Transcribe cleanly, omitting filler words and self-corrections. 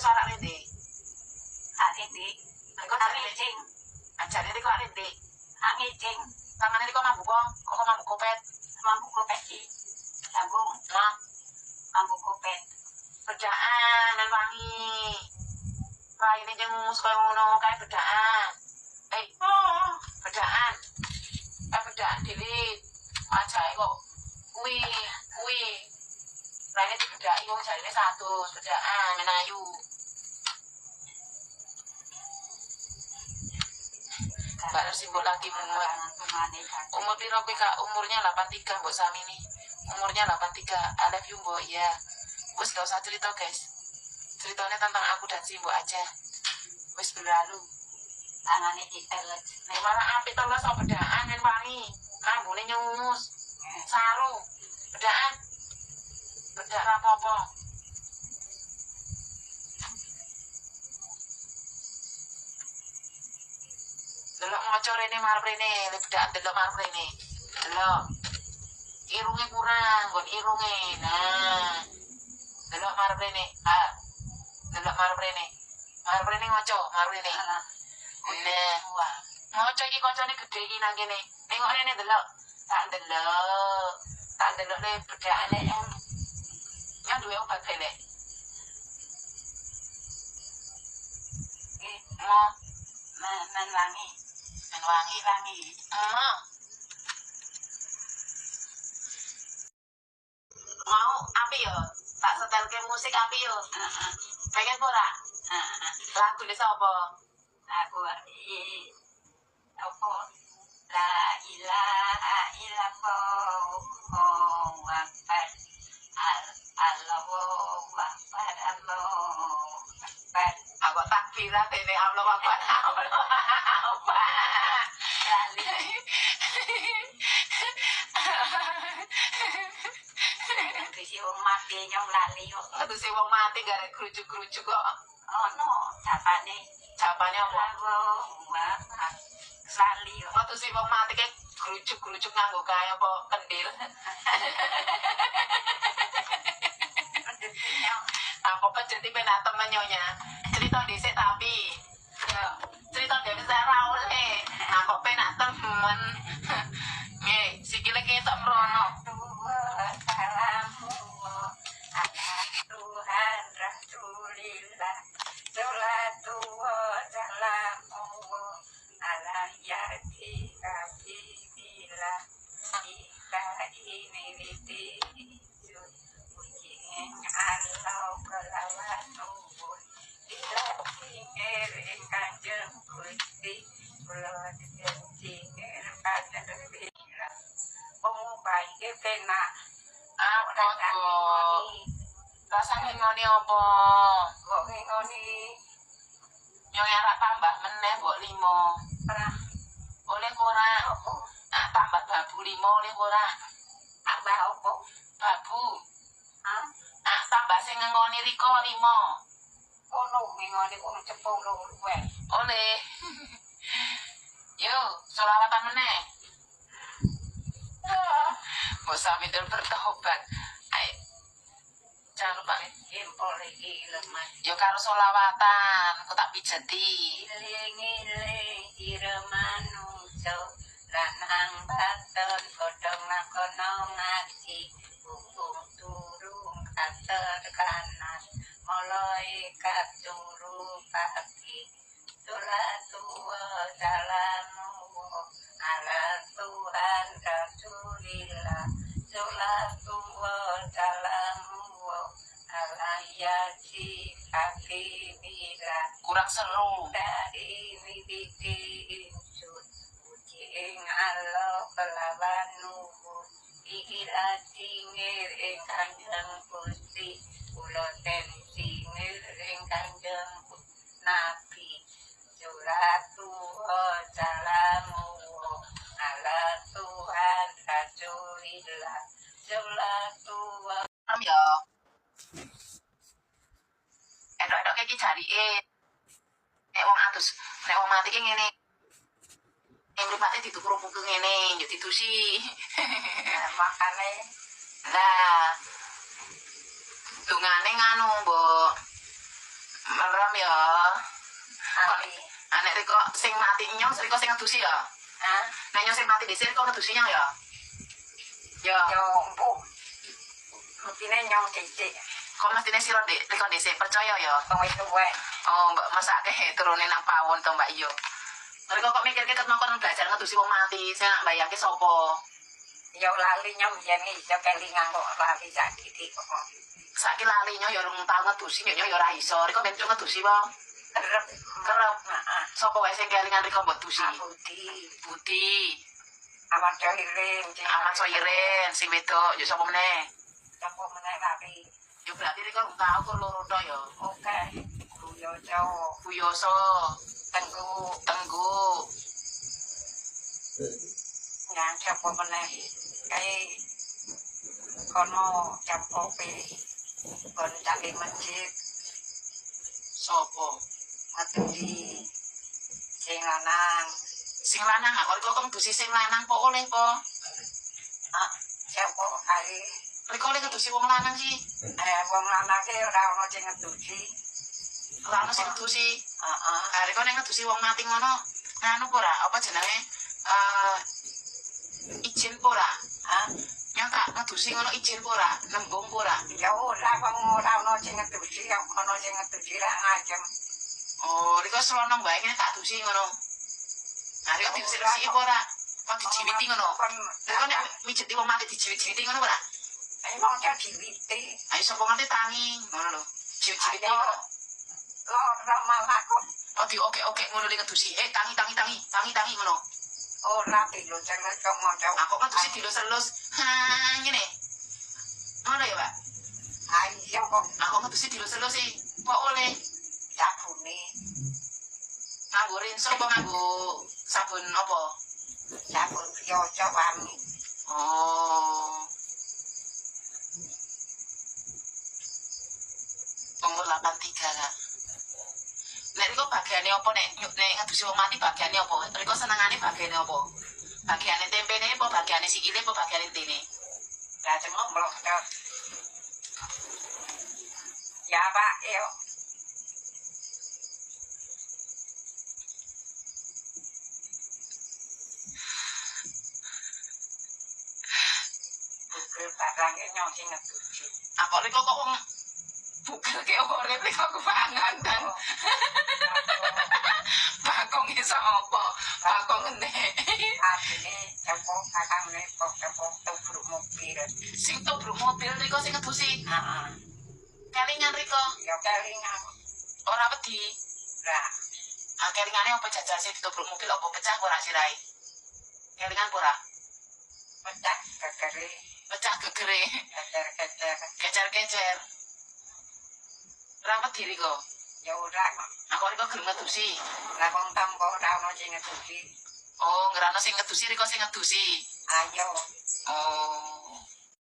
sesuara rende. Rende. Engko ngicing. Ajane iki kok rende. Ngicing. Tangane iki kok mambu kok mambu kopet. Mambu kopet iki. Sambung. Nah, Mambu kopet. bedaan lan wangi. Raine jengus koyo ngono kae bedaan. Bedaan. Bedaan dilit. Ajae kok kuwi. Raine dibedaki wong jarine 100 bedaan menayu. Mbak simbol lagi muat. Umur piro kuwi Kak? Umurnya 83 Mbok Sami nih. Umurnya 83. I love you Mbok ya. Wis gak usah cerita guys. Ceritanya tentang aku dan si Mbok aja. Wis berlalu. Tangane ditelet. Nek malah apik to lah sok bedaan men wangi. Rambune nyungus. Saru. Bedaan. Bedak ra apa-apa. Delok ngoco rene marep rene, bedaan delok marep rene. Delok. Irunge kurang, nggon irunge. Nah. Delok marep rene. Delok marep rene. Marep rene ngoco, marep rene. Nah. Ngoco iki koncone gedhe iki nang kene. Nengok rene delok. Tak delok. Tak delok le bedakane yang duwe obat belek. Mo Men wangi. Wangi. Mau api yo? Tak setelke musik api yo. Pengen ora? Lagu ini sapa? Lagu apa? La ilaha illallah. Allahu akbar. Allahu akbar. Allahu akbar. Aku takbiran dene Allah Akbar. Lali. Wis wong mati nyong lali kok. Aduh si wong mati gara kerucuk-kerucuk kok. Ono capane. Japane apa? Allahu akbar. Lali kok. Waktu si wong mati kayak kerucuk-kerucuk nganggo kaya apa kendil. Aku peceti penak temen nyonya. Cerita dhisik tapi cerita dhewe ora oleh. Aku penak temen. Nggih, sikile ketok mrono. Tuhan Rasulillah. Salatu wa salamu ala yati kafibillah. Ika ini witi ujing Allah kelawan ubun. Ila tinggal kanjeng Gusti kula tinggal kanjeng bila. Pengubah iki penak. Apa kok? Rasane ngene apa? Kok ngene Nyonya rak tambah meneh mbok 5. pernah Oleh ora? opo? Tambah babu 5 oleh ora? Tambah opo? Babu. Hah? Tambah sing ngoni riko 5. Ono ngene ono cepung luwe. Oleh. Yo, selawatan meneh. Mbok Sami bertobat. Ayo. Jangan lupa nih. Jempol iki lemah. Yo karo selawatan, aku tak pijeti. Iling-iling sira manungsa lanang baton godhong nakono ngaji bungkung turung kater kanan malaikat turu pagi salatu wa salamu ala Tuhan Rasulillah salatu wa salamu ala yasi habibillah Kurang seru. dari wibiti insun ujing Allah kelawan nuhun ikilah tingir kanjeng Gusti kula ten tingir kanjeng Nabi suratu wa salamu ala Tuhan Rasulillah suratu wa Ya. Endok-endok iki jarike. Nek wong atus, nek wong mati ki ngene. Mripate ditukur-tukur ngene, yo ditusi. makane Lah. Dungane nganu, Mbok. ya. Ali. Nek riko sing mati nyong, riko sing ngedusi ya. Hah? Nek nyong sing mati dhisik riko ngedusi nyong ya. Ya. Yo empuk. Mestine nyong titik. Kok mestine sira Dik, riko dhisik percaya ya. Wong wis tuwek. Oh, mbak masake turune nang pawon to Mbak Iyo. Mereka kok mikir ket mau kon belajar ngedusi wong mati, saya nak bayangke sapa. Yo lali nyong yen iso kelingan kok lali sakit kok. Saiki lali nyong ya urung tau ngedusi, nyong ya ora iso. Riko ben ngedusi wae. Kerep. Kerep. Heeh. Sapa wae sing kelingan riko mbok dusi? Budi. Budi, Amat coirin. Amat Soiren, sing wedok, yo sapa meneh? Sapa meneh lali. Yo berarti riko urung tau kur loro to ya. Oke. Kuyo jauh. Buyoso, Tengku. Tenggu, Yang sapa meneh. Kayak kono capope. Kono cari masjid. sapa? Ngedusi. Sing lanang. Sing lanang, kok riko ngedusi sing lanang kok oleh po? Siapa kali Riko oleh ngedusi wong lanang sih. wong lanang ki ora ono sing ngedusi. Ora ono sing ngedusi. Heeh. Ah, riko nek ngedusi wong mati ngono, nganu apa ora? Apa jenenge? Izin apa ora? Hah? Yang kak ngedusi ngono izin apa ora? Nembung apa ora? Ya ora wong ora ono sing ngedusi, ono sing ngedusi ra ngajem. Oh, riko selonong bae kene tak dusi ngono. Nah, riko diusir-usir apa ora? Kok dijiwiti ngono? Riko nek mijeti wong mati dijiwit-jiwiti ngono ora? Emang cak diwiti. Ayo sapa ngerti tangi ngono lho. Jiwit-jiwiti ngono. Ora malah kok Oh, oke ngono ning ngedusi. Tangi ngono. ora tilu celek kok moco. Aku ngedusi dilus-elus. Ha, ngene. Ngono ya, Pak. Ayo kok Aku ngedusi dilus-elus sih. Kok oleh sabune. nganggo rinso apa nganggo sabun apa? Sabun yo cowani. Oh. Umur 83, Kak. Nek riko bagiane apa nek ngedusi wong mati bagiane apa? Riko senengane bagiane apa? Bagiane tempene apa bagiane sikile apa bagiane intine? Lah cuma blok. Ya Pak, yo. Bukul barangnya nyong sing ngedusi. Aku riko kok wong bugel ke urip riko kepangan kan. Bakong iso apa? Bakong ngene. Adine cepok kakangnya cepok tubruk mobil. Sing tubruk mobil riko sing ngedusi. Heeh. Kelingan riko Ya kelingan. ora wedi. Lah, Kelingane apa jajase ditubruk mobil apa pecah ora sirai? Kelingan ora? pecah gegere, Pecah gegere, kecer-kecer. kecer-kecer. Ora wedi riko. Ya ora kok. Aku riko gelem ngedusi. Lah wong tampo ora ono sing ngedusi. Oh, ngerana sing ngedusi riko sing ngedusi. Ayo. Oh.